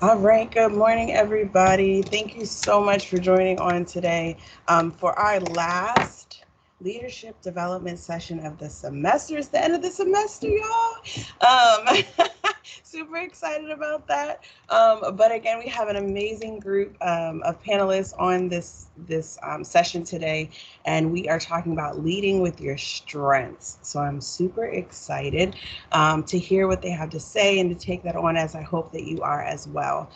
All right, good morning, everybody. Thank you so much for joining on today for our last leadership development session of the semester. It's the end of the semester, y'all. Um, super excited about that. But again, we have an amazing group of panelists on this session today, and we are talking about leading with your strengths. So I'm super excited to hear what they have to say and to take that on, as I hope that you are as well.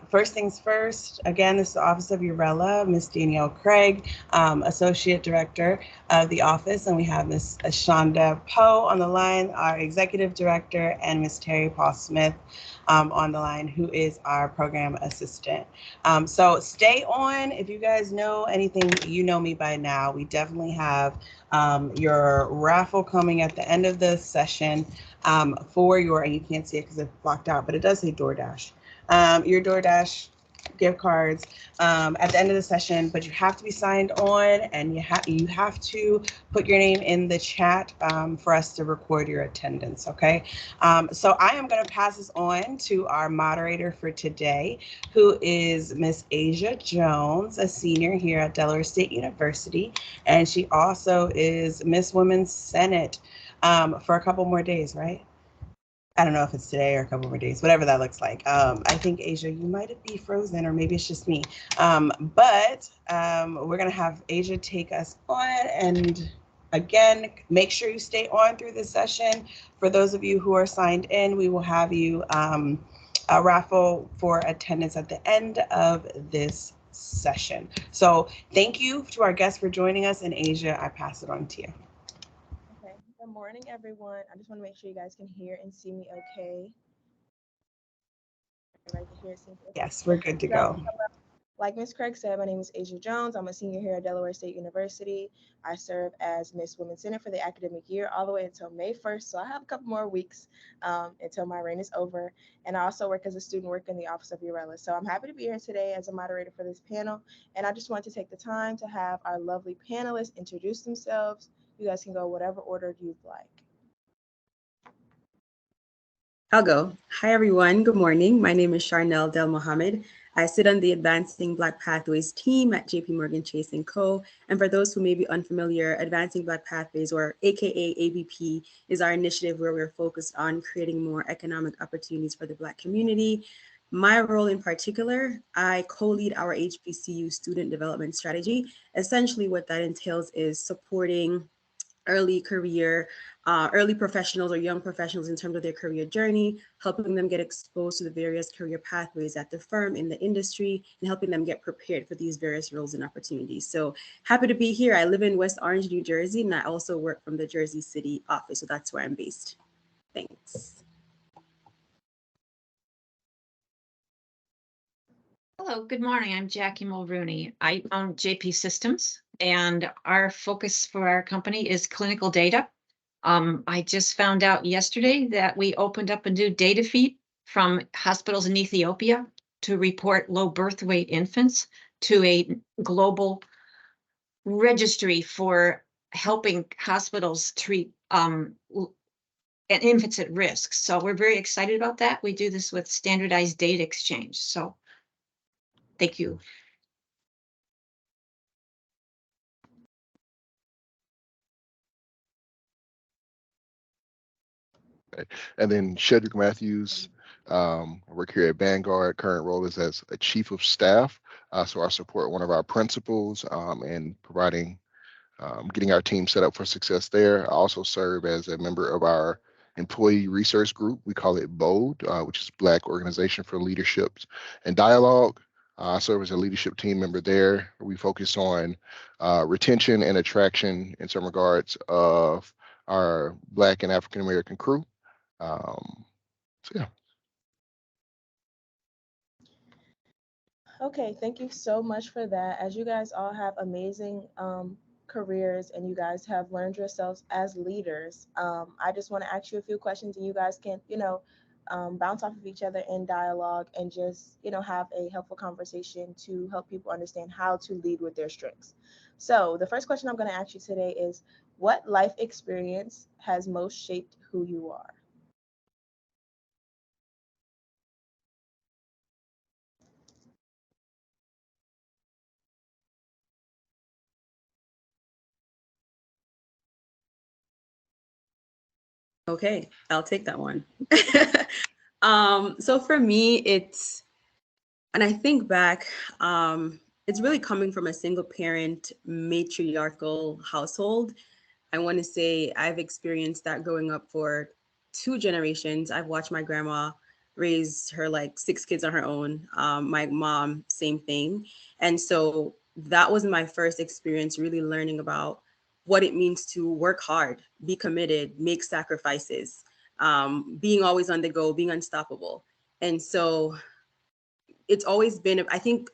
First things first, again, this is the Office of URELAH, Miss Danielle Craig, Associate Director of the office, and we have Miss Shonda Poe on the line, our Executive Director, and Miss Terry Paul Smith on the line, who is our Program Assistant. So stay on. If you guys know anything, you know me by now. We definitely have your raffle coming at the end of the session for your, and you can't see it because it's blocked out, but it does say DoorDash. Your DoorDash gift cards at the end of the session, but you have to be signed on, and you have to put your name in the chat for us to record your attendance. Okay. So I am going to pass this on to our moderator for today, who is Miss Asia Jones, a senior here at Delaware State University, and she also is Miss Women's Senate for a couple more days, right? I don't know if it's today or a couple more days, whatever that looks like. I think, Asia, you might be frozen, or maybe it's just me. But we're going to have Asia take us on. And again, make sure you stay on through the session. For those of you who are signed in, we will have you a raffle for attendance at the end of this session. So thank you to our guests for joining us. And Asia, I pass it on to you. Okay. Good morning, everyone. I just want to make sure you guys can hear and see me okay. Everybody can hear and see me okay. Yes, we're good to So, go. like Miss Craig said, my name is Asia Jones. I'm a senior here at Delaware State University. I serve as Miss Women's Senate for the academic year all the way until May 1st. So I have a couple more weeks until my reign is over. And I also work as a student worker in the Office of URELAH. So I'm happy to be here today as a moderator for this panel. And I just want to take the time to have our lovely panelists introduce themselves. You guys can go whatever order you'd like. I'll go. Hi, everyone. Good morning. My name is Sharnell Delmohammed. I sit on the Advancing Black Pathways team at JPMorgan Chase & Co. And for those who may be unfamiliar, Advancing Black Pathways, or AKA ABP, is our initiative where we're focused on creating more economic opportunities for the Black community. My role in particular, I co-lead our HBCU student development strategy. Essentially, what that entails is supporting early professionals or young professionals in terms of their career journey, helping them get exposed to the various career pathways at the firm, in the industry, and helping them get prepared for these various roles and opportunities. So happy to be here. I live in West Orange, New Jersey, and I also work from the Jersey City office. So that's where I'm based. Thanks. Hello, good morning. I'm Jackie Mulrooney. I own JP Systems, and our focus for our company is clinical data. I just found out yesterday that we opened up a new data feed from hospitals in Ethiopia to report low birth weight infants to a global registry for helping hospitals treat infants at risk. So we're very excited about that. We do this with standardized data exchange. So thank you. Okay. And then Shederick Mathews, I work here at Vanguard. Current role is as a chief of staff. So I support one of our principals in providing, getting our team set up for success there. I also serve as a member of our employee research group. We call it BOLD, which is Black Organization for Leadership and Dialogue. I serve as a leadership team member there. We focus on retention and attraction in some regards of our Black and African American crew. So yeah. Okay, thank you so much for that. As you guys all have amazing careers and you guys have learned yourselves as leaders, I just want to ask you a few questions and you guys can, bounce off of each other in dialogue and just, have a helpful conversation to help people understand how to lead with their strengths. So the first question I'm going to ask you today is, what life experience has most shaped who you are? Okay, I'll take that one. So for me, and I think back, it's really coming from a single parent matriarchal household. I want to say I've experienced that growing up for 2 generations. I've watched my grandma raise her like 6 kids on her own. My mom, same thing. And so that was my first experience really learning about what it means to work hard, be committed, make sacrifices, being always on the go, being unstoppable. And so it's always been, I think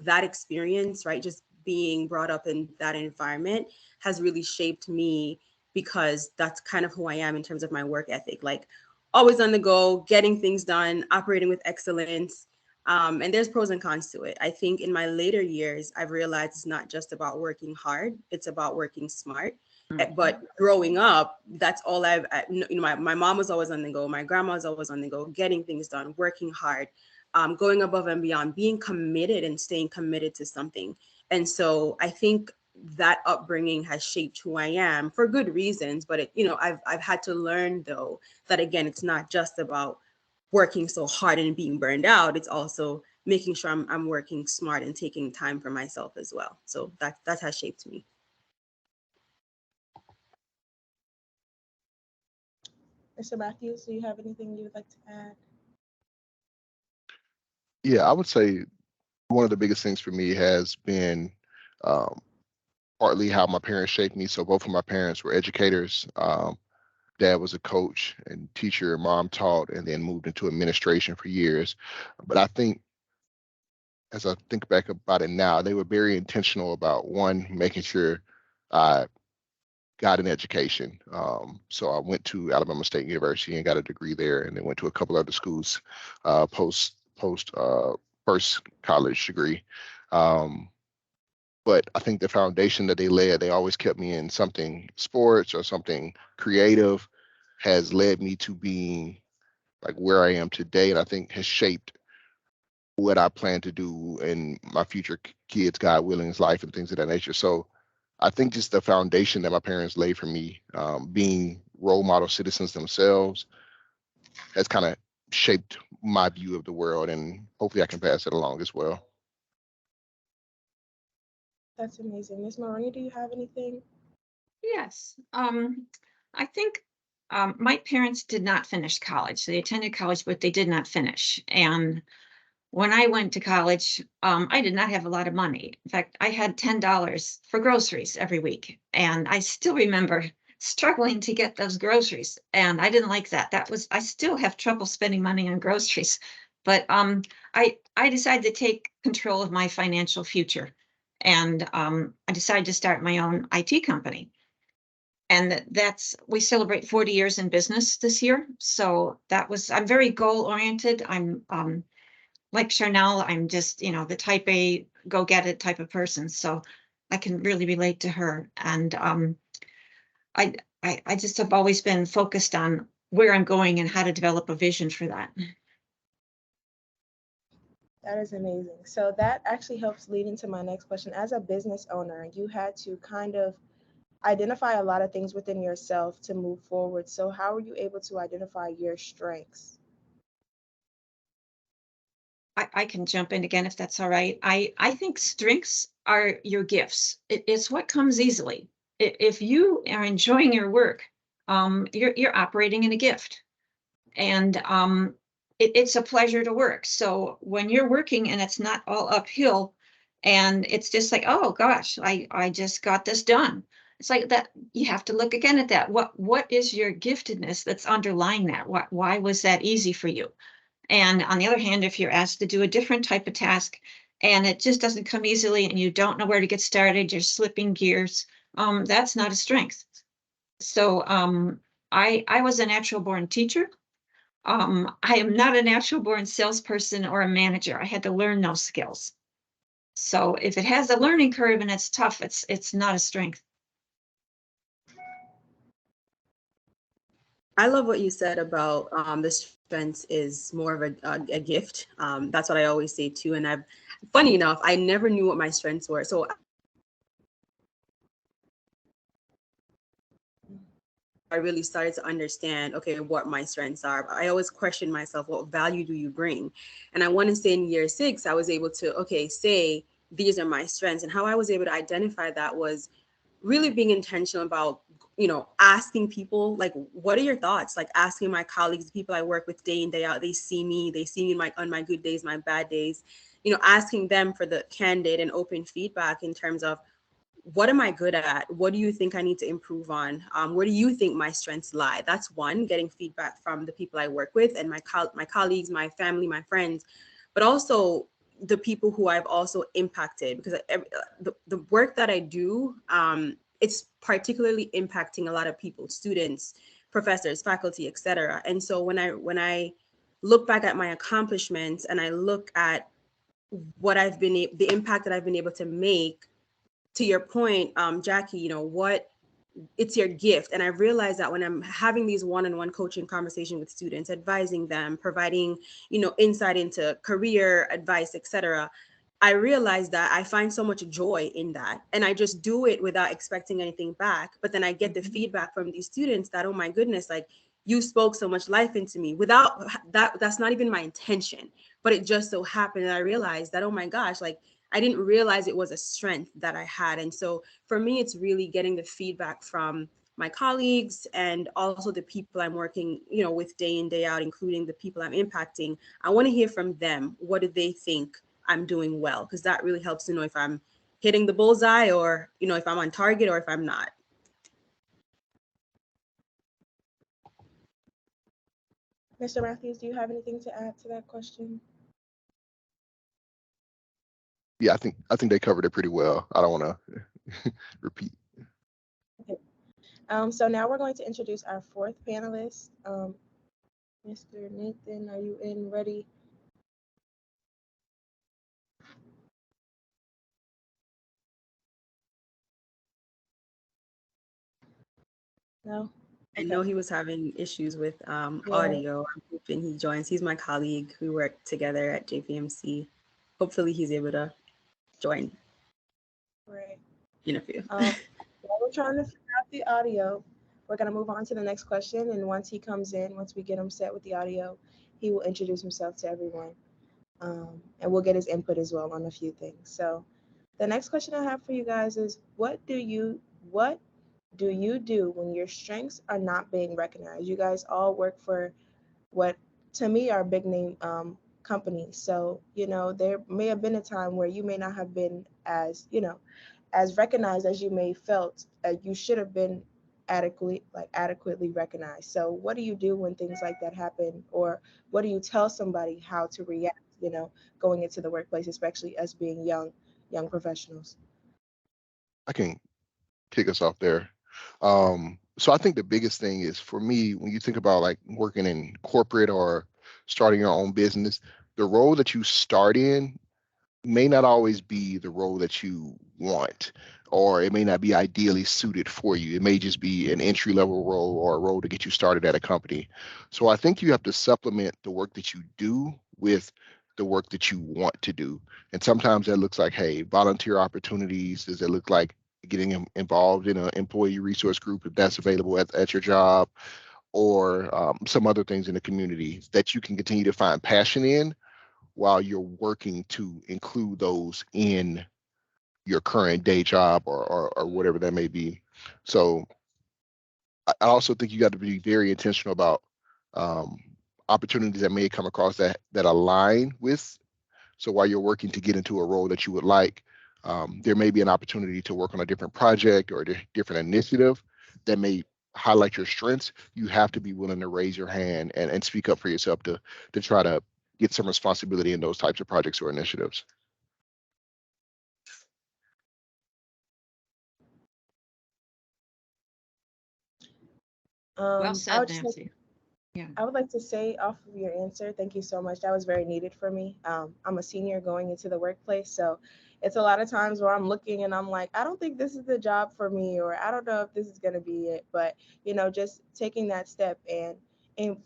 that experience, right, just being brought up in that environment has really shaped me, because that's kind of who I am in terms of my work ethic, like always on the go, getting things done, operating with excellence. And there's pros and cons to it. I think in my later years, I've realized it's not just about working hard, it's about working smart. But growing up, that's all my mom was always on the go, my grandma was always on the go, getting things done, working hard, going above and beyond, being committed and staying committed to something. And so I think that upbringing has shaped who I am for good reasons. But I've had to learn, though, that again, it's not just about working so hard and being burned out. It's also making sure I'm working smart and taking time for myself as well. So that has shaped me. Mr. Mathews, do you have anything you would like to add? Yeah, I would say one of the biggest things for me has been partly how my parents shaped me. So both of my parents were educators. Dad was a coach and teacher, mom taught, and then moved into administration for years. But I think, as I think back about it now, they were very intentional about, one, making sure I got an education. So I went to Alabama State University and got a degree there, and then went to a couple other schools post first college degree. But I think the foundation that they always kept me in something sports or something creative, has led me to being like where I am today, and I think has shaped what I plan to do in my future kids, God willing's life, and things of that nature. So I think just the foundation that my parents laid for me, being role model citizens themselves, has kind of shaped my view of the world, and hopefully I can pass it along as well. That's amazing. Ms. Mulrooney, do you have anything? Yes. I think my parents did not finish college. They attended college, but they did not finish. And when I went to college, I did not have a lot of money. In fact, I had $10 for groceries every week. And I still remember struggling to get those groceries. And I didn't like that. I still have trouble spending money on groceries. But I decided to take control of my financial future. And I decided to start my own IT company. And we celebrate 40 years in business this year. So I'm very goal oriented. I'm like Sharnell, I'm just, the type A, go get it type of person. So I can really relate to her. And I just have always been focused on where I'm going and how to develop a vision for that. That is amazing. So that actually helps lead into my next question. As a business owner, you had to kind of identify a lot of things within yourself to move forward. So how were you able to identify your strengths? I can jump in again if that's all right. I think strengths are your gifts. It's what comes easily. If you are enjoying your work, you're operating in a gift, and it's a pleasure to work. So when you're working and it's not all uphill, and it's just like, oh gosh, I just got this done. It's like that. You have to look again at that. What is your giftedness that's underlying that? Why was that easy for you? And on the other hand, if you're asked to do a different type of task and it just doesn't come easily and you don't know where to get started, you're slipping gears, that's not a strength. So I was a natural born teacher. I am not a natural born salesperson or a manager. I had to learn those skills. So if it has a learning curve and it's tough, it's not a strength. I love what you said about the strength is more of a gift. That's what I always say too. And funny enough, I never knew what my strengths were. So really started to understand, okay, what my strengths are. I always question myself, what value do you bring? And I want to say in year 6, I was able to, okay, say these are my strengths. And how I was able to identify that was really being intentional about, asking people, like, what are your thoughts? Like asking my colleagues, the people I work with day in, day out, they see me on my good days, my bad days, asking them for the candid and open feedback in terms of, what am I good at? What do you think I need to improve on? Where do you think my strengths lie? That's one, getting feedback from the people I work with and my colleagues, my family, my friends, but also the people who I've also impacted, because the work that I do, it's particularly impacting a lot of people, students, professors, faculty, etc. And so when I look back at my accomplishments and I look at what the impact that I've been able to make, to your point, Jackie, it's your gift. And I realized that when I'm having these one-on-one coaching conversation with students, advising them, providing, insight into career advice, etc., I realized that I find so much joy in that. And I just do it without expecting anything back. But then I get the feedback from these students that, oh my goodness, like, you spoke so much life into me without that's not even my intention, but it just so happened. And I realized that, oh my gosh, like, I didn't realize it was a strength that I had. And so for me, it's really getting the feedback from my colleagues and also the people I'm working, with day in, day out, including the people I'm impacting. I want to hear from them. What do they think I'm doing well? Because that really helps to know if I'm hitting the bullseye, or, if I'm on target, or if I'm not. Mr. Mathews, do you have anything to add to that question? Yeah, I think they covered it pretty well. I don't want to repeat. Okay. So now we're going to introduce our 4th panelist. Mr. Nathan, are you in ready? No? I know he was having issues with audio. I'm hoping he joins. He's my colleague. We work together at JPMC. Hopefully he's able to join. Right. In a few. While we're trying to figure out the audio, we're going to move on to the next question. And once he comes in, once we get him set with the audio, he will introduce himself to everyone. And we'll get his input as well on a few things. So the next question I have for you guys is, what do you do when your strengths are not being recognized? You guys all work for what to me are big name companies. So, there may have been a time where you may not have been as, as recognized as you may felt you should have been adequately recognized. So what do you do when things like that happen? Or what do you tell somebody how to react, going into the workplace, especially us being young professionals? I can kick us off there. So I think the biggest thing is, for me, when you think about like working in corporate or starting your own business, the role that you start in may not always be the role that you want, or it may not be ideally suited for you. It may just be an entry level role or a role to get you started at a company. So I think you have to supplement the work that you do with the work that you want to do. And sometimes that looks like, hey, volunteer opportunities. Does it look like getting involved in an employee resource group if that's available at your job, or some other things in the community that you can continue to find passion in while you're working to include those in your current day job or whatever that may be. So I also think you got to be very intentional about opportunities that may come across that align with. So while you're working to get into a role that you would like, there may be an opportunity to work on a different project or a different initiative that may highlight your strengths. You have to be willing to raise your hand and speak up for yourself to try to get some responsibility in those types of projects or initiatives. Well said, Nancy. I would like to say off of your answer, thank you so much. That was very needed for me. I'm a senior going into the workplace, so it's a lot of times where I'm looking and I'm like, I don't think this is the job for me, or I don't know if this is going to be it. But, just taking that step and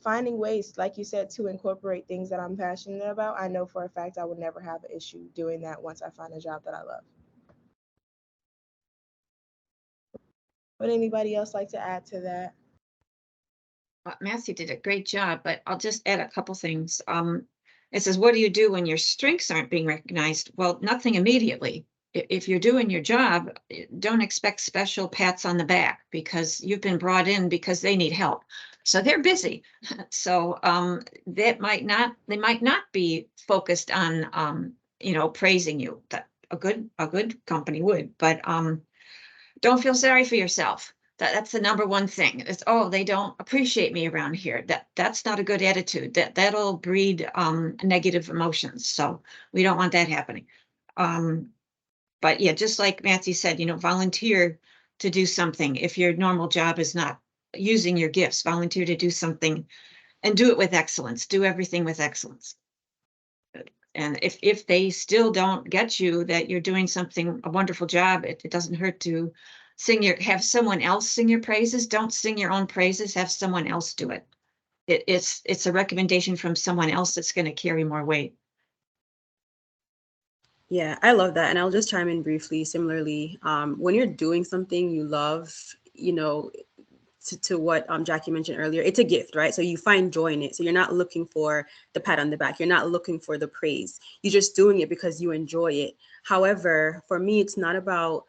finding ways, like you said, to incorporate things that I'm passionate about. I know for a fact I would never have an issue doing that once I find a job that I love. Would anybody else like to add to that? Matthew did a great job, but I'll just add a couple things. It says, what do you do when your strengths aren't being recognized? Well, nothing immediately. If you're doing your job, don't expect special pats on the back because you've been brought in because they need help. So they're busy. So they might not be focused on praising you. That a good company would, but don't feel sorry for yourself. That's the number one thing. It's, oh, they don't appreciate me around here. That's not a good attitude. That'll breed negative emotions. So we don't want that happening. But yeah, just like Matthew said, volunteer to do something. If your normal job is not using your gifts, volunteer to do something and do it with excellence. Do everything with excellence. And if they still don't get you that you're doing a wonderful job, it doesn't hurt to have someone else sing your praises. Don't sing your own praises, have someone else do it. It's a recommendation from someone else that's going to carry more weight. Yeah, I love that. And I'll just chime in briefly. Similarly, when you're doing something you love, to what Jackie mentioned earlier, it's a gift, right? So you find joy in it. So you're not looking for the pat on the back. You're not looking for the praise. You're just doing it because you enjoy it. However, for me, it's not about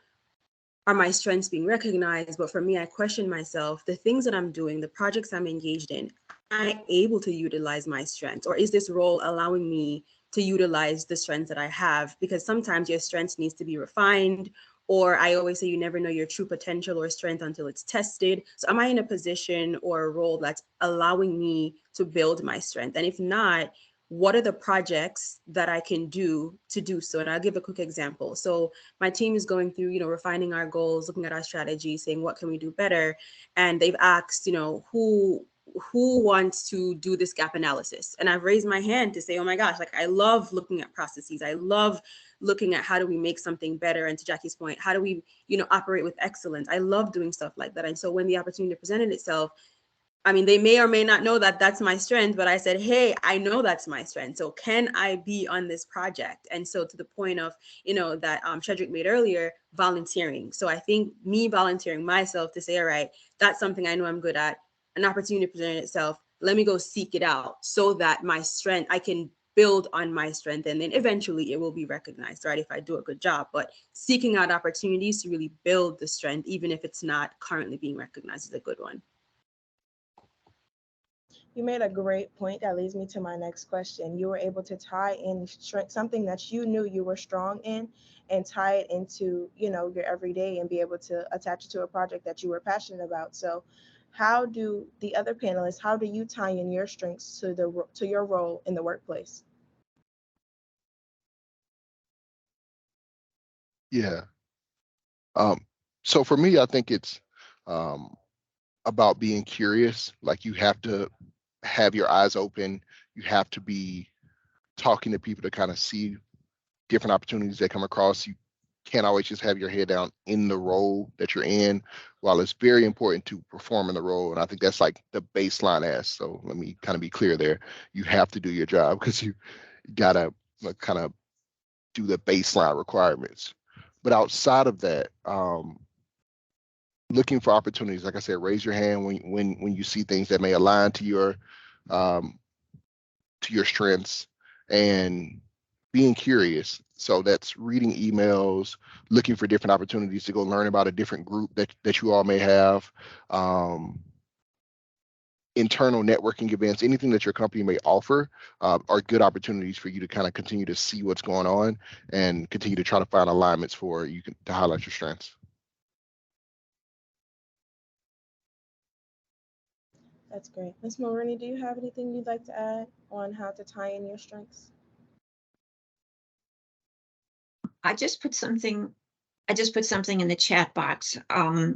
are my strengths being recognized, but for me, I question myself, the things that I'm doing, the projects I'm engaged in, am I able to utilize my strengths? Or is this role allowing me to utilize the strengths that I have? Because sometimes your strengths needs to be refined, or I always say you never know your true potential or strength until it's tested. So am I in a position or a role that's allowing me to build my strength? And if not, what are the projects that I can do to do so? And I'll give a quick example. So my team is going through, refining our goals, looking at our strategy, saying what can we do better? And they've asked, who wants to do this gap analysis? And I've raised my hand to say, oh my gosh, like I love looking at processes. I love looking at how do we make something better? And to Jackie's point, how do we, operate with excellence? I love doing stuff like that. And so when the opportunity presented itself, I mean, they may or may not know that that's my strength, but I said, hey, I know that's my strength. So can I be on this project? And so to the point of, that Shederick made earlier, volunteering. So I think me volunteering myself to say, all right, that's something I know I'm good at. An opportunity presented itself. Let me go seek it out so that my strength, I can build on my strength, and then eventually it will be recognized, right, if I do a good job. But seeking out opportunities to really build the strength, even if it's not currently being recognized, is a good one. You made a great point that leads me to my next question. You were able to tie in something that you knew you were strong in and tie it into, your everyday and be able to attach it to a project that you were passionate about. So how do the other panelists, how do you tie in your strengths to your role in the workplace? Yeah. So for me, I think it's about being curious. Like you have to have your eyes open. You have to be talking to people to kind of see different opportunities that come across. You can't always just have your head down in the role that you're in. While it's very important to perform in the role, and I think that's like the baseline ask. So let me kind of be clear there. You have to do your job because you gotta kind of do the baseline requirements. But outside of that, looking for opportunities, like I said, raise your hand when you see things that may align to your strengths, and being curious. So that's reading emails, looking for different opportunities to go learn about a different group that you all may have, internal networking events, anything that your company may offer are good opportunities for you to kind of continue to see what's going on and continue to try to find alignments for you to highlight your strengths. That's great. Ms. Mulrooney, do you have anything you'd like to add on how to tie in your strengths? I just put something in the chat box. I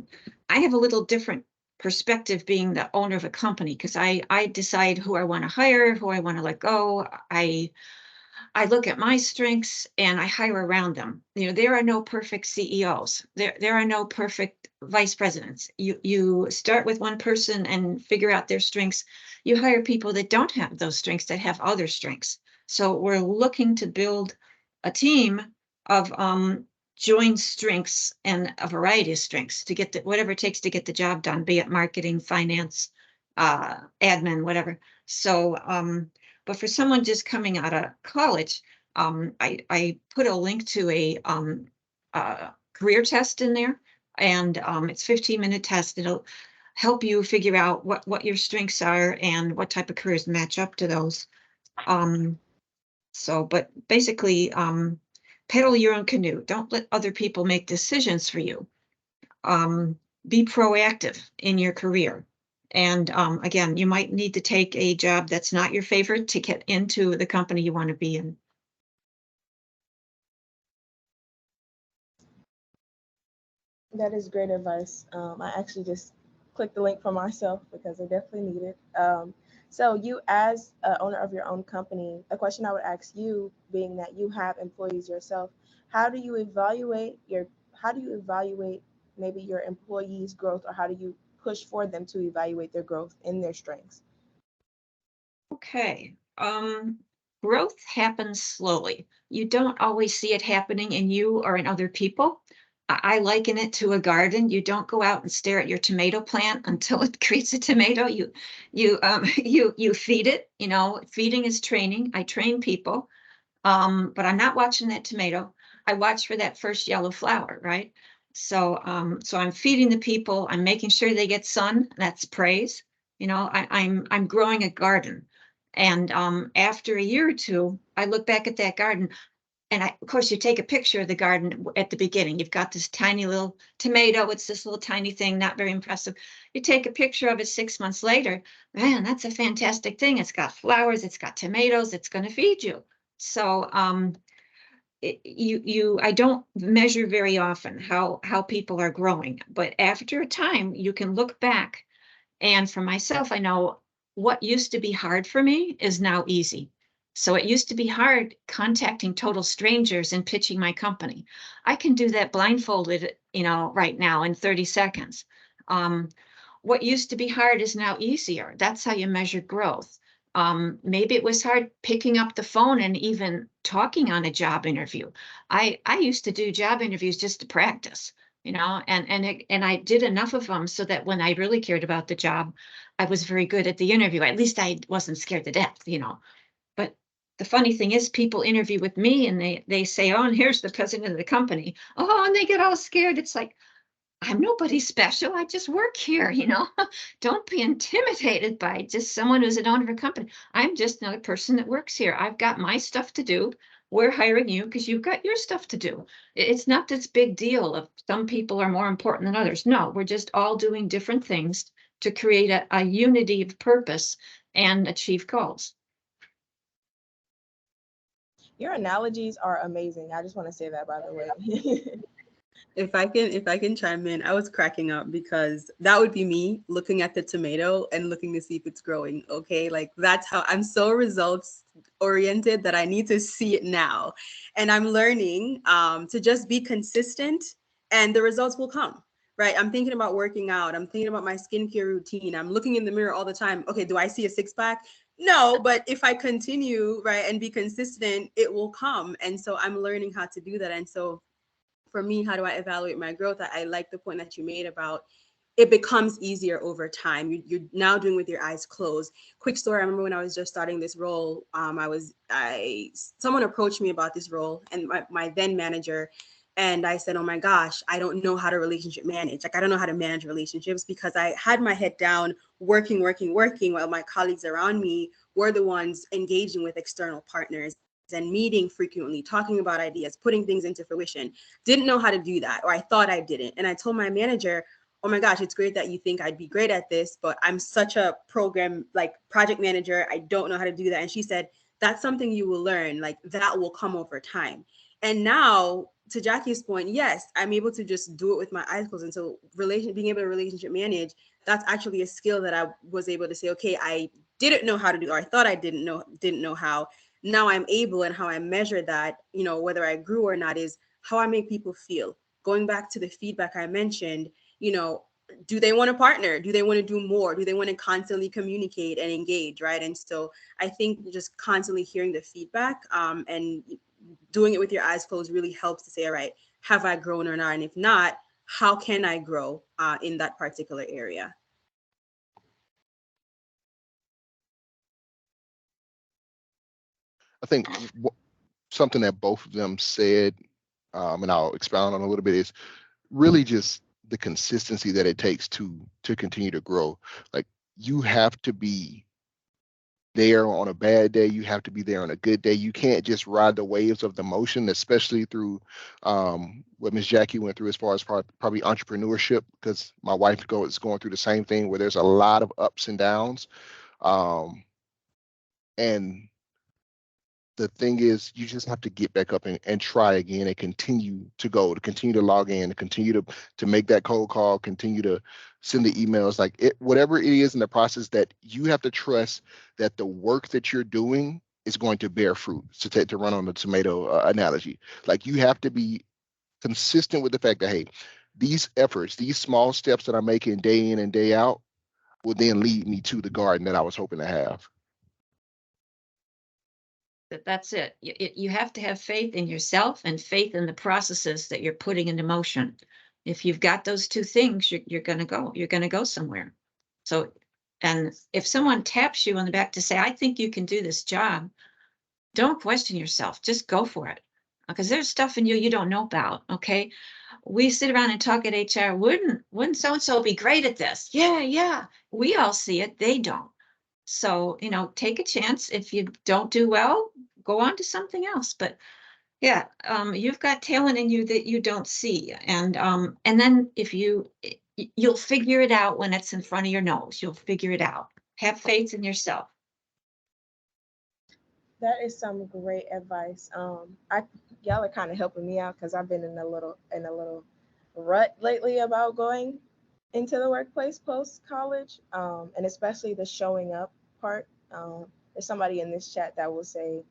have a little different perspective being the owner of a company because I decide who I want to hire, who I want to let go. I look at my strengths and I hire around them. There are no perfect CEOs. There are no perfect vice presidents. You start with one person and figure out their strengths. You hire people that don't have those strengths, that have other strengths. So we're looking to build a team of joint strengths and a variety of strengths to get whatever it takes to get the job done, be it marketing, finance, admin, whatever. So, but for someone just coming out of college, I put a link to a career test in there, and it's 15-minute test. It'll help you figure out what your strengths are and what type of careers match up to those. But basically, paddle your own canoe. Don't let other people make decisions for you. Be proactive in your career. And again, you might need to take a job that's not your favorite to get into the company you want to be in. That is great advice. I actually just clicked the link for myself because I definitely need it. So you, as owner of your own company, a question I would ask you, being that you have employees yourself, how do you evaluate maybe your employees' growth, or how do you push for them to evaluate their growth in their strengths? Okay. Growth happens slowly. You don't always see it happening in you or in other people. I liken it to a garden. You don't go out and stare at your tomato plant until it creates a tomato. You feed it. You know, feeding is training. I train people, but I'm not watching that tomato. I watch for that first yellow flower, right? So I'm feeding the people. I'm making sure they get sun. That's praise. You know, I'm growing a garden, and after a year or two, I look back at that garden. And of course, you take a picture of the garden at the beginning. You've got this tiny little tomato. It's this little tiny thing, not very impressive. You take a picture of it 6 months later. Man, that's a fantastic thing. It's got flowers. It's got tomatoes. It's going to feed you. So I don't measure very often how people are growing. But after a time, you can look back. And for myself, I know what used to be hard for me is now easy. So it used to be hard contacting total strangers and pitching my company. I can do that blindfolded, right now in 30 seconds. What used to be hard is now easier. That's how you measure growth. Maybe it was hard picking up the phone and even talking on a job interview. I used to do job interviews just to practice, and I did enough of them so that when I really cared about the job, I was very good at the interview. At least I wasn't scared to death. But the funny thing is, people interview with me and they say, "Oh, and here's the president of the company." Oh, and they get all scared. It's like, I'm nobody special. I just work here. Don't be intimidated by just someone who's an owner of a company. I'm just another person that works here. I've got my stuff to do. We're hiring you because you've got your stuff to do. It's not this big deal of some people are more important than others. No, we're just all doing different things to create a unity of purpose and achieve goals. Your analogies are amazing. I just want to say that, by the way. If I can chime in, I was cracking up because that would be me looking at the tomato and looking to see if it's growing. Okay, like that's how I'm so results oriented that I need to see it now, and I'm learning to just be consistent, and the results will come. Right, I'm thinking about working out. I'm thinking about my skincare routine. I'm looking in the mirror all the time. Okay, do I see a six-pack? No, but if I continue, right, and be consistent, it will come. And so I'm learning how to do that. And so for me, how do I evaluate my growth? I like the point that you made about it becomes easier over time. You're now doing with your eyes closed. Quick story. I remember when I was just starting this role, someone approached me about this role, and my then manager, and I said, "Oh my gosh, I don't know how to relationship manage. Like I don't know how to manage relationships," because I had my head down working while my colleagues around me were the ones engaging with external partners and meeting frequently, talking about ideas, putting things into fruition. Didn't know how to do that, or I thought I didn't. And I told my manager, "Oh my gosh, it's great that you think I'd be great at this, but I'm such a project manager. I don't know how to do that." And she said, "That's something you will learn. Like that will come over time." And now, to Jackie's point, yes, I'm able to just do it with my eyes closed. And so being able to relationship manage, that's actually a skill that I was able to say, okay, I didn't know how to do, or I thought I didn't know how. Now I'm able, and how I measure that, whether I grew or not, is how I make people feel. Going back to the feedback I mentioned, do they want to partner? Do they want to do more? Do they want to constantly communicate and engage, right? And so I think just constantly hearing the feedback and doing it with your eyes closed really helps to say, all right, have I grown or not? And if not, how can I grow in that particular area? I think something that both of them said, and I'll expound on a little bit, is really just the consistency that it takes to continue to grow. Like, you have to be there on a bad day. You have to be there on a good day. You can't just ride the waves of the motion, especially through what Ms. Jackie went through as far as probably entrepreneurship, because my wife is going through the same thing where there's a lot of ups and downs. And the thing is, you just have to get back up and try again and continue to continue to log in, continue to make that cold call, continue to send the emails, whatever it is in the process, that you have to trust that the work that you're doing is going to bear fruit. To run on the tomato analogy, like, you have to be consistent with the fact that, hey, these efforts, these small steps that I'm making day in and day out will then lead me to the garden that I was hoping to have. That's it. You have to have faith in yourself and faith in the processes that you're putting into motion. If you've got those two things, you're going to go somewhere. So, and if someone taps you on the back to say, I think you can do this job, don't question yourself, just go for it. Because there's stuff in you don't know about. Okay. We sit around and talk at HR. Wouldn't so-and-so be great at this? Yeah. We all see it. They don't. So, take a chance. If you don't do well, go on to something else. But yeah, you've got talent in you that you don't see. And then if you'll figure it out when it's in front of your nose. You'll figure it out. Have faith in yourself. That is some great advice. Y'all are kind of helping me out because I've been in a little rut lately about going into the workplace post college, and especially the showing up part. There's somebody in this chat that will say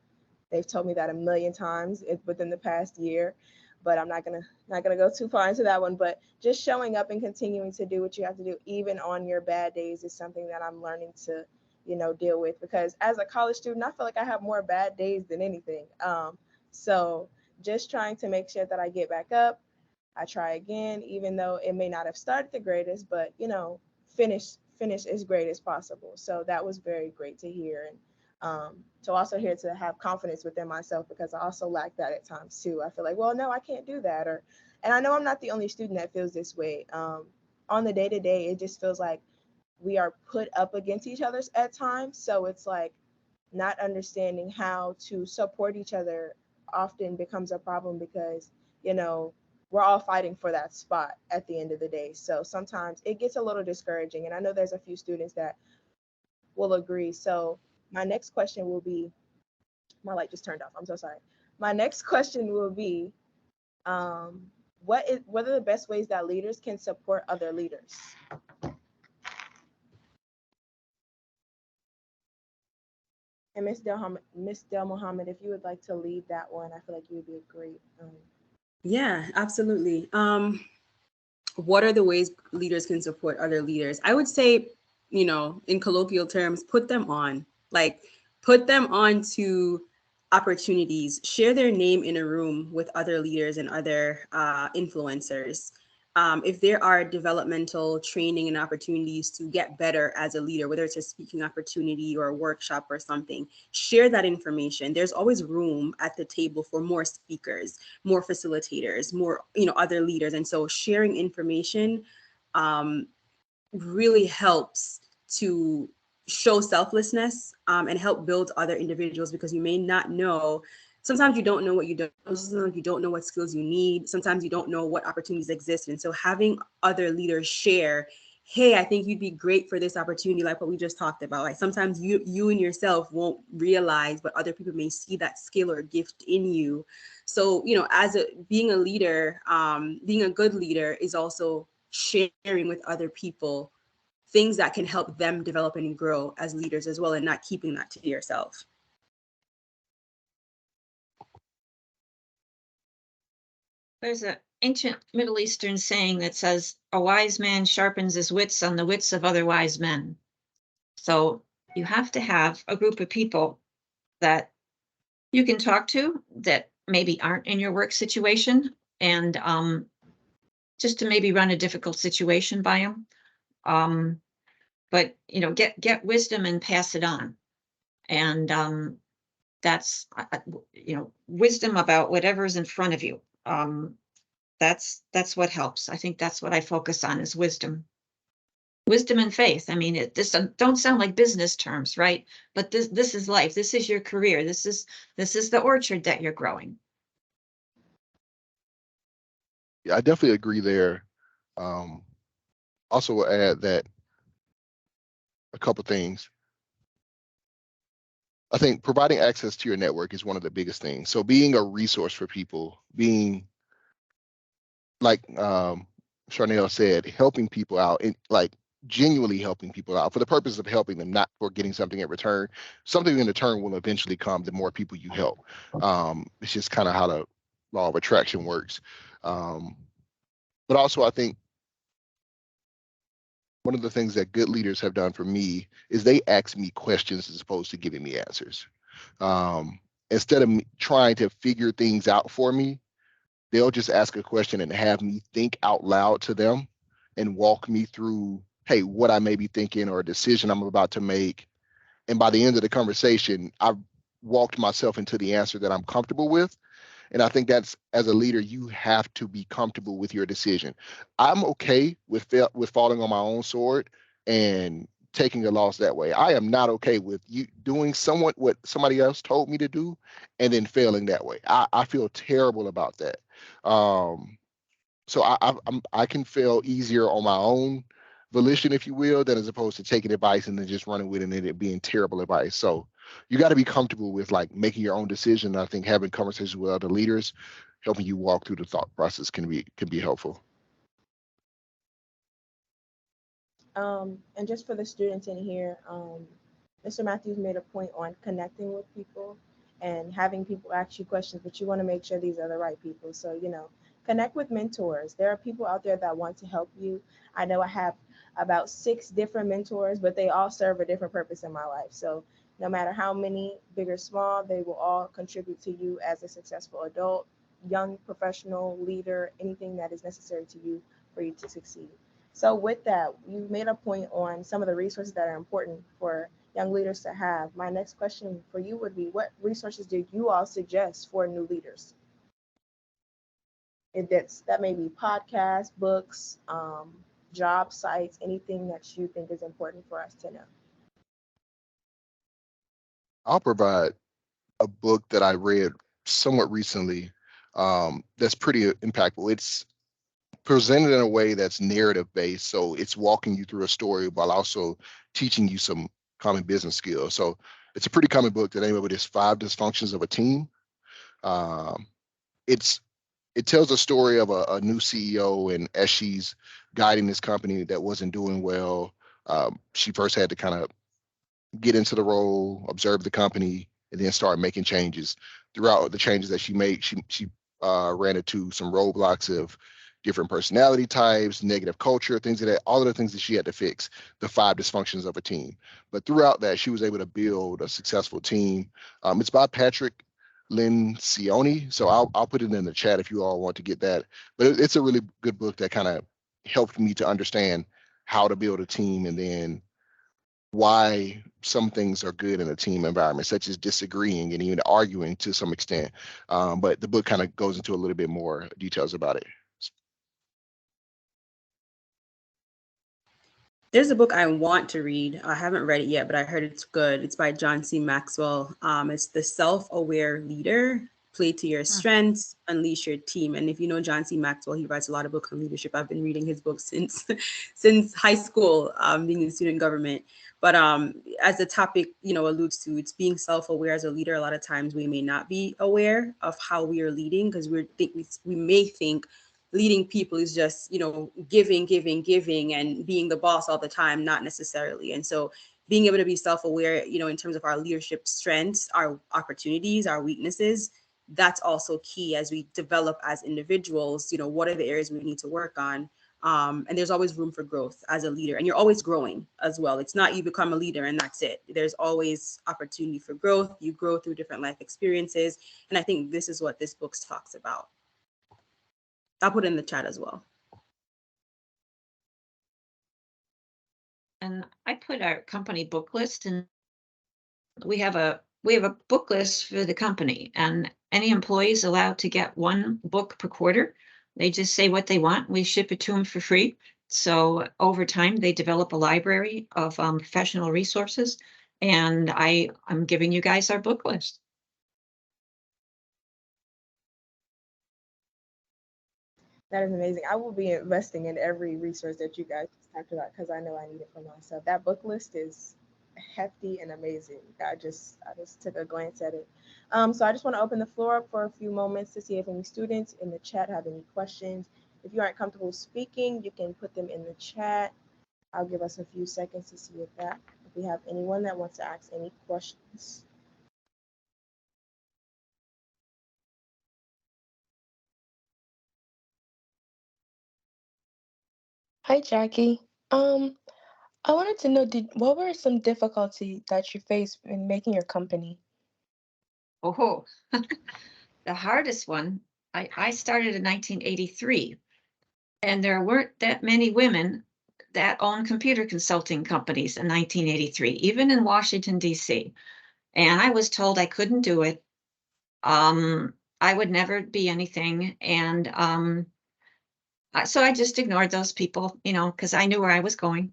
they've told me that a million times within the past year, but I'm not gonna go too far into that one. But just showing up and continuing to do what you have to do, even on your bad days, is something that I'm learning to deal with, because as a college student, I feel like I have more bad days than anything. So just trying to make sure that I get back up, I try again, even though it may not have started the greatest, but finish as great as possible. So that was very great to hear, and to also hear to have confidence within myself, because I also lack that at times too. I feel like, well, no, I can't do that, and I know I'm not the only student that feels this way. On the day-to-day, it just feels like we are put up against each other at times. So it's like not understanding how to support each other often becomes a problem, because we're all fighting for that spot at the end of the day. So sometimes it gets a little discouraging, and I know there's a few students that will agree. So my next question will be, my light just turned off, I'm so sorry. My next question will be, what are the best ways that leaders can support other leaders? And Ms. Delmohammed, if you would like to lead that one, I feel like you would be a great. Yeah, absolutely. What are the ways leaders can support other leaders? I would say, in colloquial terms, put them on. Like, put them on to opportunities. Share their name in a room with other leaders and other influencers. If there are developmental training and opportunities to get better as a leader, whether it's a speaking opportunity or a workshop or something, share that information. There's always room at the table for more speakers, more facilitators, more, other leaders. And so sharing information really helps to show selflessness and help build other individuals, because you may not know. Sometimes you don't know what you don't know. Sometimes you don't know what skills you need. Sometimes you don't know what opportunities exist. And so having other leaders share, hey, I think you'd be great for this opportunity, like what we just talked about. Like, sometimes you and yourself won't realize, but other people may see that skill or gift in you. So, being a leader, being a good leader is also sharing with other people things that can help them develop and grow as leaders as well, and not keeping that to yourself. There's an ancient Middle Eastern saying that says, a wise man sharpens his wits on the wits of other wise men. So you have to have a group of people that you can talk to that maybe aren't in your work situation, and just to maybe run a difficult situation by them. But get wisdom and pass it on. And that's, wisdom about whatever's in front of you. That's what helps. I think that's what I focus on is wisdom. Wisdom and faith. I mean, this don't sound like business terms, right? But this is life. This is your career. This is the orchard that you're growing. Yeah, I definitely agree there. Also will add that a couple things. I think providing access to your network is one of the biggest things. So being a resource for people, being like Sharnell said, helping people out, and like genuinely helping people out for the purpose of helping them, not for getting something in return. Something in return will eventually come the more people you help. It's just kind of how the law of attraction works. But also, I think one of the things that good leaders have done for me is they ask me questions as opposed to giving me answers. Instead of me trying to figure things out for me, they'll just ask a question and have me think out loud to them and walk me through, hey, what I may be thinking or a decision I'm about to make. And by the end of the conversation, I've walked myself into the answer that I'm comfortable with. And I think that's, as a leader, you have to be comfortable with your decision. I'm okay with falling on my own sword and taking a loss that way. I am not okay with you doing somewhat what somebody else told me to do and then failing that way. I feel terrible about that. So I can fail easier on my own volition, if you will, than as opposed to taking advice and then just running with it and it being terrible advice. So you got to be comfortable with like making your own decision. I think having conversations with other leaders, helping you walk through the thought process can be helpful. And just for the students in here, Mr. Mathews made a point on connecting with people and having people ask you questions, but you want to make sure these are the right people. So, connect with mentors. There are people out there that want to help you. I know I have about 6 different mentors, but they all serve a different purpose in my life. So no matter how many, big or small, they will all contribute to you as a successful adult, young professional, leader, anything that is necessary to you for you to succeed. So with that, you made a point on some of the resources that are important for young leaders to have. My next question for you would be, what resources did you all suggest for new leaders? That may be podcasts, books, job sites, anything that you think is important for us to know. I'll provide a book that I read somewhat recently that's pretty impactful. It's presented in a way that's narrative based. So it's walking you through a story while also teaching you some common business skills. So it's a pretty common book that anyway, it's 5 Dysfunctions of a Team. It tells a story of a new CEO, and as she's guiding this company that wasn't doing well, she first had to kind of get into the role, observe the company, and then start making changes. Throughout the changes that she made, she ran into some roadblocks of different personality types, negative culture, things like that, all of the things that she had to fix, the 5 dysfunctions of a team. But throughout that, she was able to build a successful team. It's by Patrick Lencioni, so I'll put it in the chat if you all want to get that. But it's a really good book that kind of helped me to understand how to build a team and then why some things are good in a team environment, such as disagreeing and even arguing to some extent. But the book kind of goes into a little bit more details about it. There's a book I want to read. I haven't read it yet, but I heard it's good. It's by John C. Maxwell. It's The Self-Aware Leader. Play to your strengths, unleash your team. And if you know John C. Maxwell, he writes a lot of books on leadership. I've been reading his books since high school, being in student government. But as the topic, alludes to, it's being self-aware as a leader. A lot of times we may not be aware of how we are leading because we may think leading people is just, giving and being the boss all the time, not necessarily. And so being able to be self-aware, in terms of our leadership strengths, our opportunities, our weaknesses, that's also key as we develop as individuals. What are the areas we need to work on? And there's always room for growth as a leader, and you're always growing as well. It's not you become a leader and that's it. There's always opportunity for growth. You grow through different life experiences. And I think this is what this book talks about. I'll put it in the chat as well. And I put our company book list, and we have a we have a book list for the company, and any employee is allowed to get one book per quarter. They just say what they want. We ship it to them for free. So over time, they develop a library of professional resources, and I'm giving you guys our book list. That is amazing. I will be investing in every resource that you guys talked about because I know I need it for myself. That book list is hefty and amazing. I just took a glance at it. So I just want to open the floor up for a few moments to see if any students in the chat have any questions. If you aren't comfortable speaking, you can put them in the chat. I'll give us a few seconds to see if we have anyone that wants to ask any questions. Hi, Jackie. I wanted to know, what were some difficulties that you faced in making your company? Oh, the hardest one, I started in 1983, and there weren't that many women that owned computer consulting companies in 1983, even in Washington, D.C. And I was told I couldn't do it. I would never be anything. And so I just ignored those people, because I knew where I was going.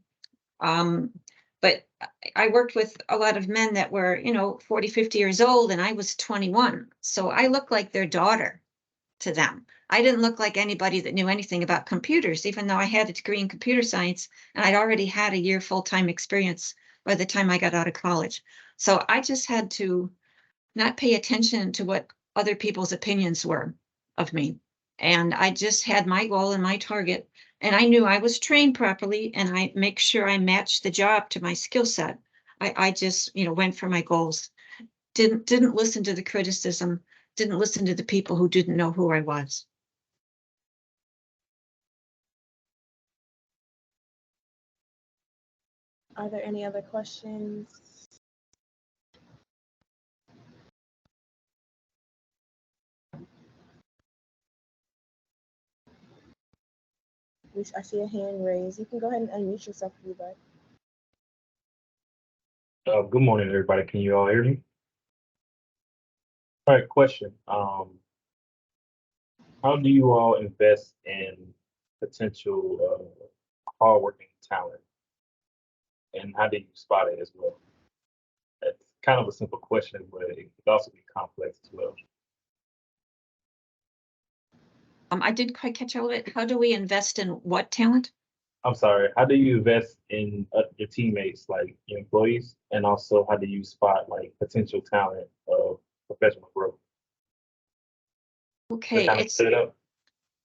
But I worked with a lot of men that were, 40, 50 years old, and I was 21. So I looked like their daughter to them. I didn't look like anybody that knew anything about computers, even though I had a degree in computer science, and I'd already had a year full-time experience by the time I got out of college. So I just had to not pay attention to what other people's opinions were of me. And I just had my goal and my target, and I knew I was trained properly, and I make sure I matched the job to my skill set. I just, went for my goals. Didn't listen to the criticism, didn't listen to the people who didn't know who I was. Are there any other questions? I see a hand raised. You can go ahead and unmute yourself if you'd like. Good morning, everybody. Can you all hear me? All right, question. How do you all invest in potential hardworking talent? And how do you spot it as well? That's kind of a simple question, but it could also be complex as well. I didn't quite catch all of it. How do we invest in what talent? I'm sorry, how do you invest in your teammates, like your employees? And also, how do you spot like potential talent of professional growth? Okay, kind of set up.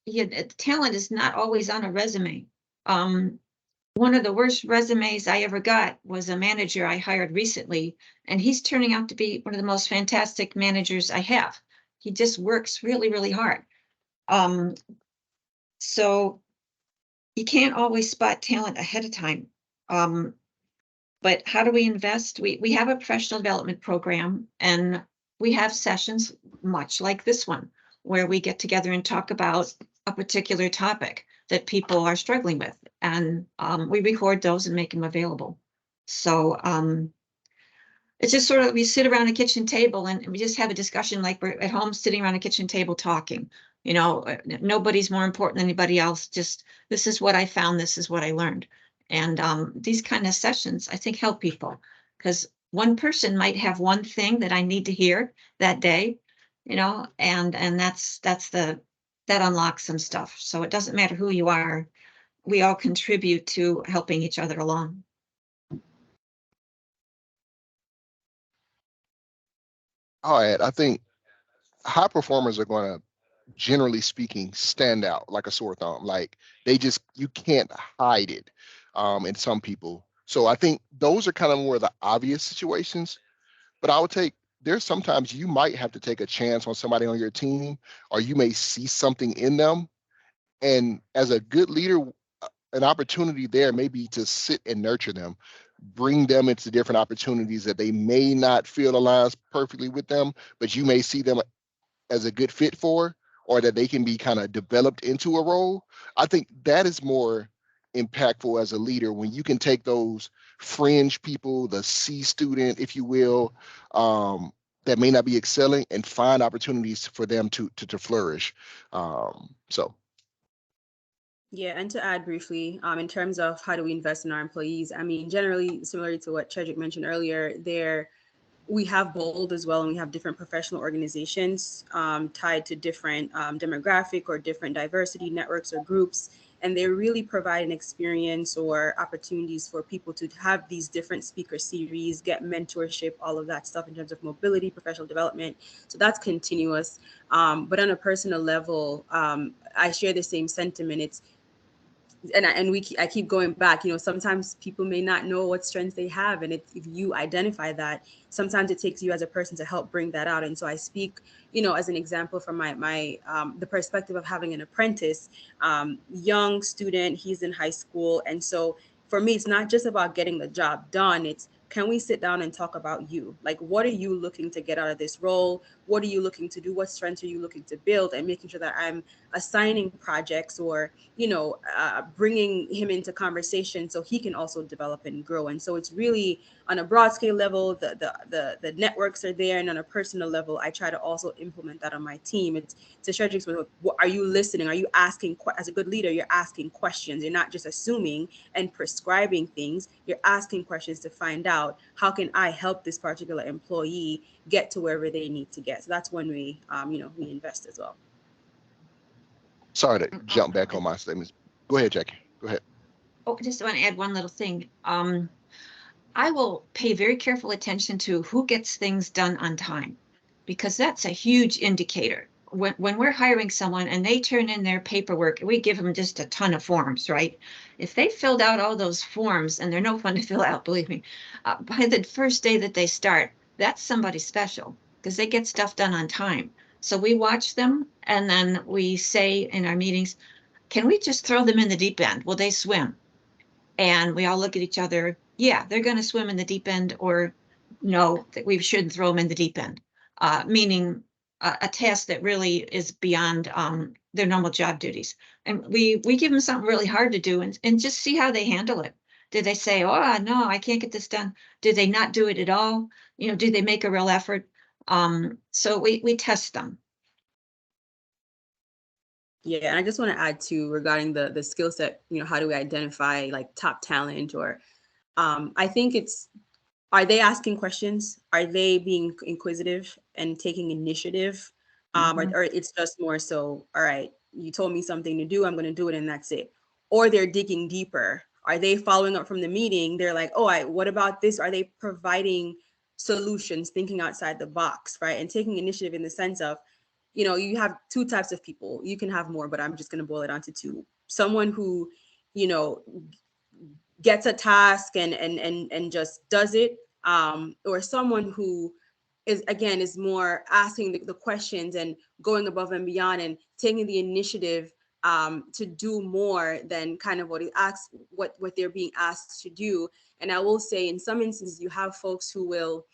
Yeah, talent is not always on a resume. One of the worst resumes I ever got was a manager I hired recently, and he's turning out to be one of the most fantastic managers I have. He just works really, really hard. So you can't always spot talent ahead of time. But how do we invest? We have a professional development program, and we have sessions much like this one, where we get together and talk about a particular topic that people are struggling with. And we record those and make them available. So it's just sort of, we sit around a kitchen table and we just have a discussion like we're at home sitting around a kitchen table talking. Nobody's more important than anybody else. Just, this is what I found, this is what I learned. And these kind of sessions, I think, help people, because one person might have one thing that I need to hear that day, and that unlocks some stuff. So it doesn't matter who you are. We all contribute to helping each other along. All right, I think high performers are going to, generally speaking, stand out like a sore thumb. Like you can't hide it in some people. So I think those are kind of more the obvious situations. But I would there's sometimes you might have to take a chance on somebody on your team, or you may see something in them. And as a good leader, an opportunity there may be to sit and nurture them, bring them into different opportunities that they may not feel aligns perfectly with them, but you may see them as a good fit for, or that they can be kind of developed into a role. I think that is more impactful as a leader when you can take those fringe people, the C student, if you will, that may not be excelling, and find opportunities for them to flourish. So. Yeah, and to add briefly, in terms of how do we invest in our employees, I mean, generally, similar to what Shederick mentioned earlier, we have BOLD as well, and we have different professional organizations tied to different demographic or different diversity networks or groups. And they really provide an experience or opportunities for people to have these different speaker series, get mentorship, all of that stuff in terms of mobility, professional development. So that's continuous. But on a personal level, I share the same sentiment. It's I keep going back, sometimes people may not know what strengths they have. And if you identify that, sometimes it takes you as a person to help bring that out. And so I speak, as an example from my the perspective of having an apprentice, young student, he's in high school. And so for me, it's not just about getting the job done. It's, can we sit down and talk about you? Like, what are you looking to get out of this role? What are you looking to do? What strengths are you looking to build? And making sure that I'm assigning projects or, bringing him into conversation so he can also develop and grow. And so it's really on a broad scale level, the networks are there. And on a personal level, I try to also implement that on my team. It's to Shederick's point, are you listening? Are you asking, as a good leader, you're asking questions. You're not just assuming and prescribing things. You're asking questions to find out, how can I help this particular employee get to wherever they need to get? So that's one way, we invest as well. Sorry to jump back on my statements. Go ahead, Jackie. Go ahead. Oh, I just want to add one little thing. I will pay very careful attention to who gets things done on time, because that's a huge indicator. When we're hiring someone and they turn in their paperwork, we give them just a ton of forms, right? If they filled out all those forms, and they're no fun to fill out, believe me, by the first day that they start, that's somebody special, because they get stuff done on time. So we watch them, and then we say in our meetings, can we just throw them in the deep end? Will they swim? And we all look at each other. Yeah, they're going to swim in the deep end, or no, that we shouldn't throw them in the deep end, meaning a task that really is beyond their normal job duties. And we give them something really hard to do, and just see how they handle it. Did they say, oh, no, I can't get this done? Did they not do it at all? Did they make a real effort? So we test them. Yeah, and I just want to add too, regarding the skill set, how do we identify like top talent, or I think it's, are they asking questions? Are they being inquisitive and taking initiative? Or it's just more so, all right, you told me something to do, I'm going to do it, and that's it. Or they're digging deeper. Are they following up from the meeting? They're like, oh, what about this? Are they providing solutions, thinking outside the box, right? And taking initiative in the sense of, you have two types of people. You can have more, but I'm just going to boil it down to two. Someone who, gets a task and just does it, or someone who is more asking the questions and going above and beyond and taking the initiative to do more than kind of what they're being asked to do. And I will say, in some instances, you have folks who will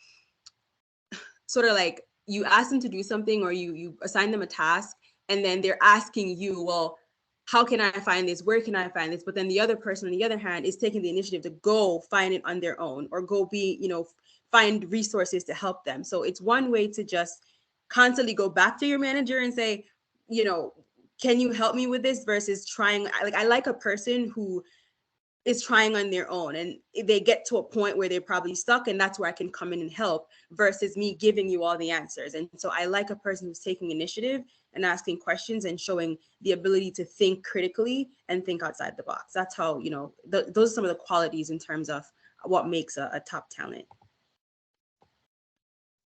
sort of like, you ask them to do something, or you assign them a task, and then they're asking you, well, how can I find this? Where can I find this? But then the other person, on the other hand, is taking the initiative to go find it on their own, or go find resources to help them. So it's one way to just constantly go back to your manager and say, can you help me with this, versus trying. I like a person who is trying on their own, and they get to a point where they're probably stuck, and that's where I can come in and help, versus me giving you all the answers. And so I like a person who's taking initiative and asking questions and showing the ability to think critically and think outside the box. That's how, those are some of the qualities in terms of what makes a top talent.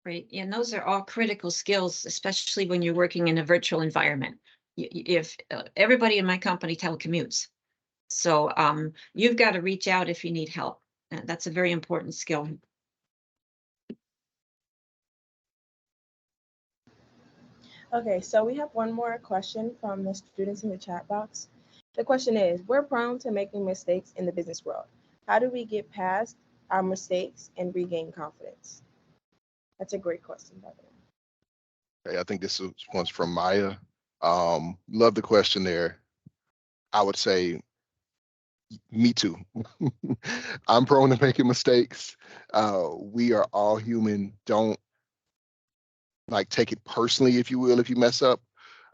Right, and those are all critical skills, especially when you're working in a virtual environment. If everybody in my company telecommutes, so you've got to reach out if you need help. That's a very important skill. Okay, so we have one more question from the students in the chat box. The question is, we're prone to making mistakes in the business world. How do we get past our mistakes and regain confidence? That's a great question, by the way. Okay, I think this one's from Maya. Love the question there. I would say Me too. I'm prone to making mistakes. We are all human. Don't like take it personally, if you will, if you mess up.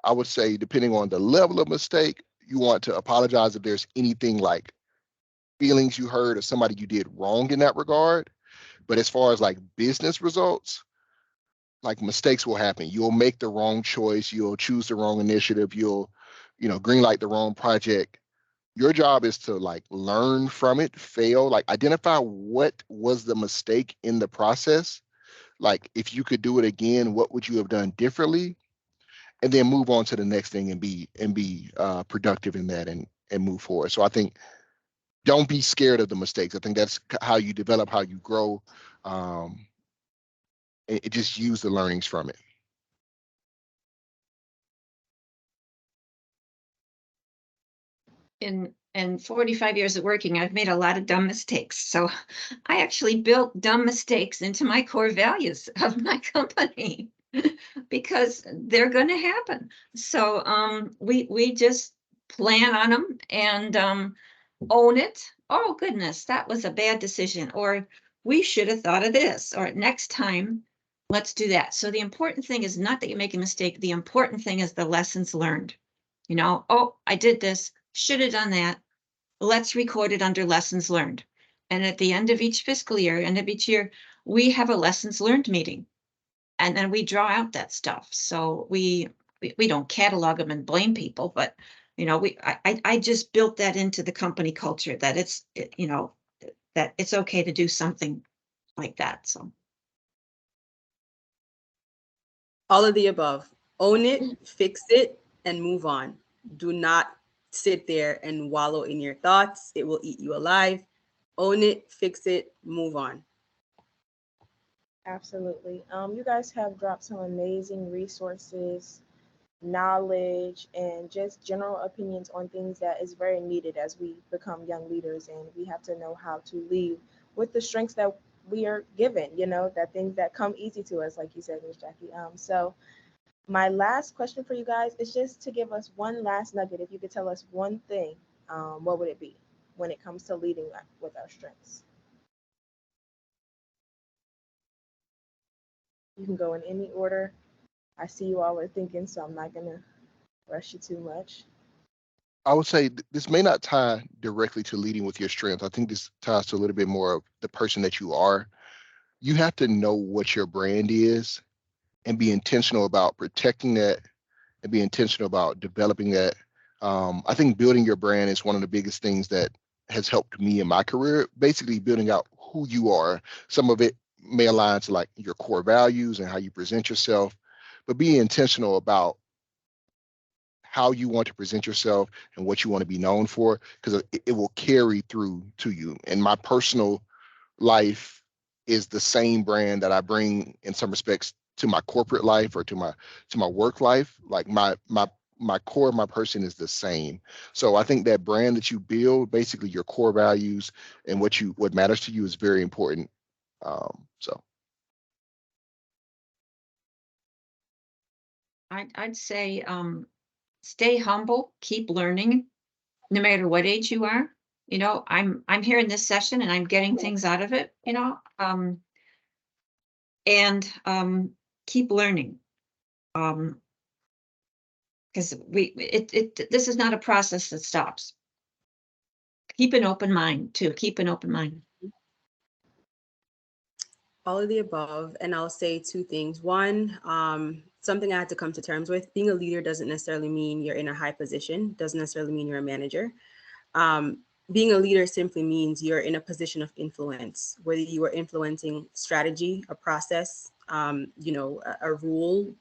I would say, depending on the level of mistake, you want to apologize if there's anything like feelings you hurt or somebody you did wrong in that regard. But as far as like business results, like mistakes will happen. You'll make the wrong choice. You'll choose the wrong initiative. You'll, green light the wrong project. Your job is to like learn from it, fail, like identify what was the mistake in the process. Like if you could do it again, what would you have done differently? And then move on to the next thing and be productive in that and move forward. So I think don't be scared of the mistakes. I think that's how you develop, how you grow. And just use the learnings from it. In 45 years of working, I've made a lot of dumb mistakes. So I actually built dumb mistakes into my core values of my company because they're going to happen. So we just plan on them and own it. Oh, goodness, that was a bad decision. Or we should have thought of this. Or next time, let's do that. So the important thing is not that you make a mistake. The important thing is the lessons learned. Oh, I did this. Should have done that. Let's record it under lessons learned. And at the end of each fiscal year, end of each year, we have a lessons learned meeting. And then we draw out that stuff. So we don't catalog them and blame people, but I just built that into the company culture that that it's okay to do something like that. So All of the above. Own it, fix it, and move on. Do not sit there and wallow in your thoughts. It will eat you alive. Own it, fix it, move on. Absolutely. You guys have dropped some amazing resources, knowledge, and just general opinions on things that is very needed as we become young leaders, and we have to know how to lead with the strengths that we are given, that things that come easy to us, like you said, Ms. Jackie. So my last question for you guys is just to give us one last nugget. If you could tell us one thing, what would it be when it comes to leading with our strengths? You can go in any order. I see you all are thinking, so I'm not going to rush you too much. I would say this may not tie directly to leading with your strength. I think this ties to a little bit more of the person that you are. You have to know what your brand is and be intentional about protecting that and be intentional about developing that. I think building your brand is one of the biggest things that has helped me in my career, basically building out who you are. Some of it may align to like your core values and how you present yourself, but be intentional about how you want to present yourself and what you want to be known for, because it will carry through to you. And my personal life is the same brand that I bring in some respects to my corporate life or to my work life. Like my core of my person is the same. So I think that brand that you build, basically your core values and what matters to you, is very important. So I'd say stay humble, keep learning, no matter what age you are. I'm here in this session and I'm getting things out of it, and keep learning. Because this is not a process that stops. Keep an open mind too. Keep an open mind. All of the above, and I'll say two things. One, something I had to come to terms with: being a leader doesn't necessarily mean you're in a high position, doesn't necessarily mean you're a manager. Being a leader simply means you're in a position of influence, whether you are influencing strategy, a process, a rule,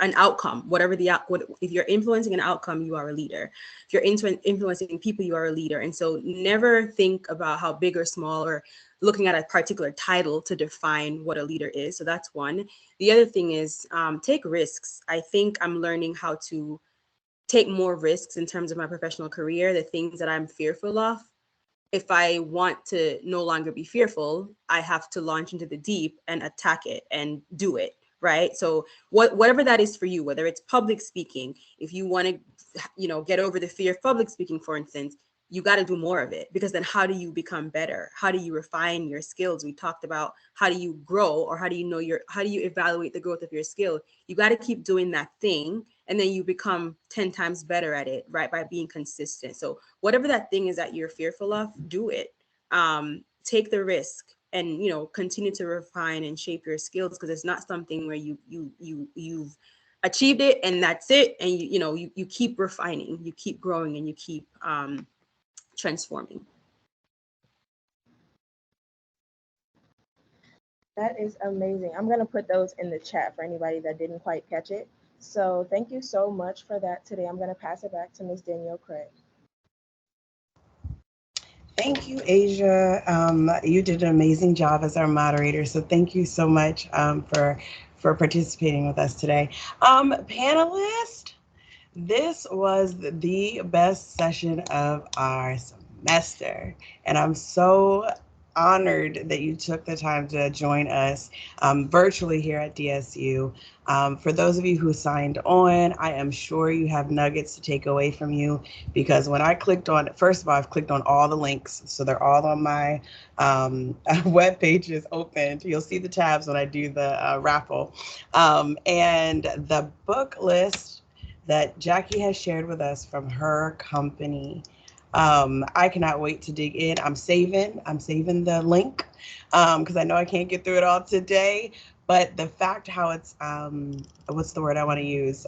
an outcome, whatever if you're influencing an outcome, you are a leader. If you're influencing people, you are a leader. And so never think about how big or small or looking at a particular title to define what a leader is. So that's one. The other thing is take risks. I think I'm learning how to take more risks in terms of my professional career, the things that I'm fearful of. If I want to no longer be fearful, I have to launch into the deep and attack it and do it, right? So whatever that is for you, whether it's public speaking, if you want to, get over the fear of public speaking, for instance, you got to do more of it, because then how do you become better? How do you refine your skills? We talked about how do you grow, or how do you evaluate the growth of your skill? You got to keep doing that thing, and then you become 10 times better at it, right? By being consistent. So whatever that thing is that you're fearful of, do it. Take the risk, and continue to refine and shape your skills, because it's not something where you've achieved it and that's it, and you keep refining, you keep growing, and you keep transforming. That is amazing. I'm going to put those in the chat for anybody that didn't quite catch it. So thank you so much for that today. I'm going to pass it back to Ms. Danielle Craig. Thank you, Asia. You did an amazing job as our moderator. So thank you so much for participating with us today. Panelists, this was the best session of our semester, and I'm so honored that you took the time to join us virtually here at DSU. For those of you who signed on, I am sure you have nuggets to take away from you, because when I clicked on, first of all, I've clicked on all the links, so they're all on my web pages opened. You'll see the tabs when I do the raffle. And the book list that Jackie has shared with us from her company, I cannot wait to dig in. I'm saving the link because I know I can't get through it all today. But the fact how it's, what's the word I want to use?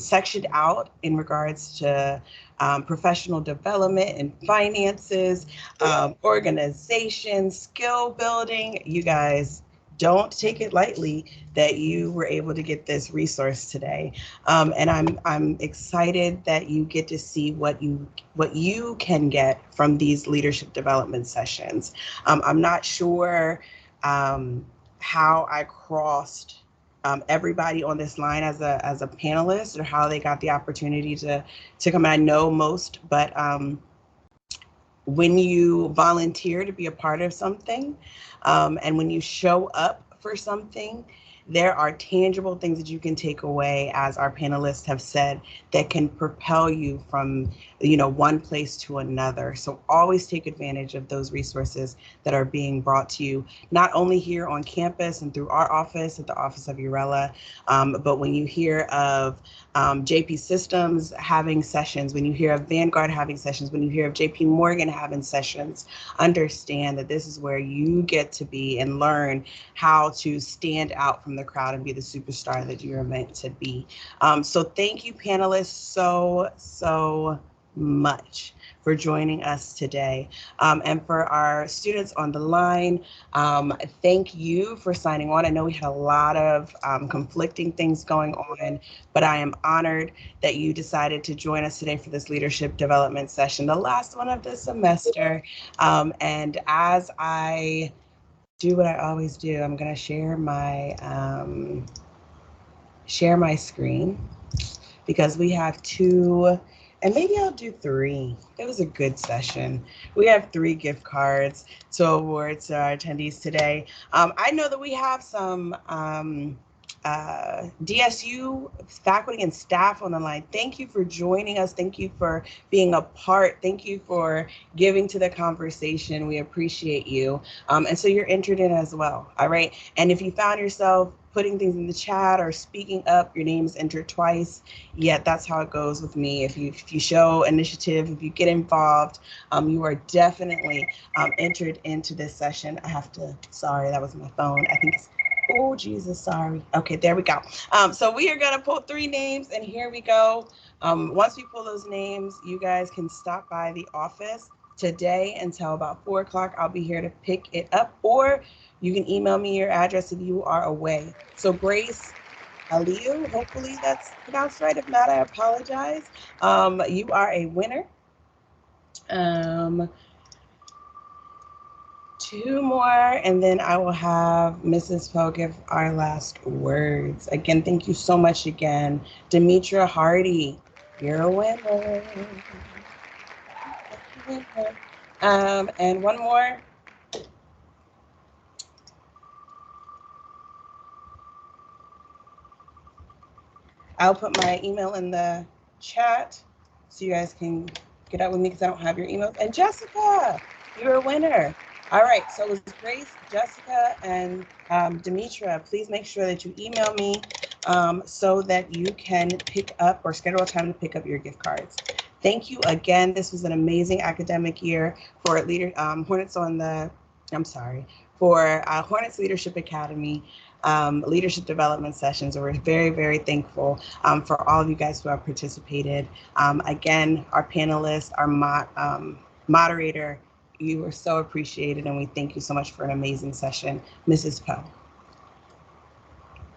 Sectioned out in regards to professional development and finances, organization, skill building. You guys, don't take it lightly that you were able to get this resource today. And I'm excited that you get to see what you can get from these leadership development sessions. I'm not sure how I crossed everybody on this line as a panelist, or how they got the opportunity to come. I know most, but when you volunteer to be a part of something, and when you show up for something, there are tangible things that you can take away, as our panelists have said, that can propel you from one place to another. So always take advantage of those resources that are being brought to you, not only here on campus and through our office at the Office of URELAH, but when you hear of JP Systems having sessions, when you hear of Vanguard having sessions, when you hear of JP Morgan having sessions, understand that this is where you get to be and learn how to stand out from the crowd and be the superstar that you're meant to be. So thank you, panelists, so much for joining us today. And for our students on the line, thank you for signing on. I know we had a lot of conflicting things going on, but I am honored that you decided to join us today for this leadership development session, the last one of the semester. And as I do what I always do, I'm going to share my screen, because we have 2, and maybe I'll do 3. It was a good session. We have 3 gift cards to award to our attendees today. I know that we have some DSU faculty and staff on the line. Thank you for joining us. Thank you for being a part. Thank you for giving to the conversation. We appreciate you. And so you're entered in as well. All right. And if you found yourself putting things in the chat or speaking up, your name's entered twice. Yeah, that's how it goes with me. If you show initiative, if you get involved, you are definitely entered into this session. Sorry, that was my phone. I think it's, oh, Jesus, sorry. Okay, there we go. So we are gonna pull 3 names, and here we go. Once we pull those names, you guys can stop by the office today until about 4 o'clock. I'll be here to pick it up, or you can email me your address if you are away. So Grace Aliu, hopefully that's pronounced right. If not, I apologize. You are a winner. 2 more, and then I will have Mrs. Poe give our last words. Again, thank you so much again. Demetra Hardy, you're a winner. And one more. I'll put my email in the chat so you guys can it up with me because I don't have your emails. And Jessica, you're a winner. All right, so it was Grace, Jessica, and Demetra. Please make sure that you email me so that you can pick up or schedule a time to pick up your gift cards. Thank you again. This was an amazing academic year for Hornets Leadership Academy leadership development sessions. We're very, very thankful for all of you guys who have participated. Again, our panelists, our moderator, you were so appreciated, and we thank you so much for an amazing session. Mrs. Poe.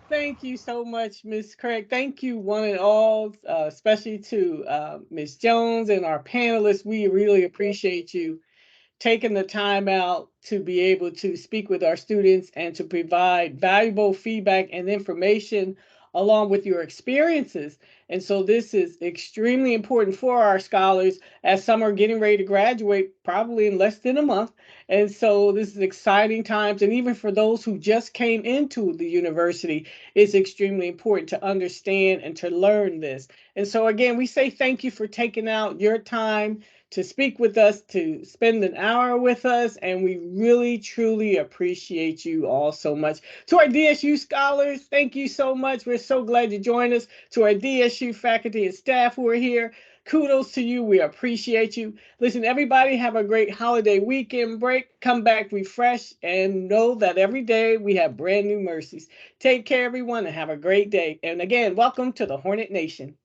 Thank you so much, Ms. Craig. Thank you, one and all, especially to Ms. Jones and our panelists. We really appreciate you taking the time out to be able to speak with our students and to provide valuable feedback and information along with your experiences. And so this is extremely important for our scholars as some are getting ready to graduate probably in less than a month. And so this is exciting times. And even for those who just came into the university, it's extremely important to understand and to learn this. And so again, we say thank you for taking out your time to speak with us, to spend an hour with us, and we really, truly appreciate you all so much. To our DSU scholars, thank you so much. We're so glad you joined us. To our DSU faculty and staff who are here, kudos to you. We appreciate you. Listen, everybody have a great holiday weekend break. Come back refreshed and know that every day we have brand new mercies. Take care, everyone, and have a great day. And again, welcome to the Hornet Nation.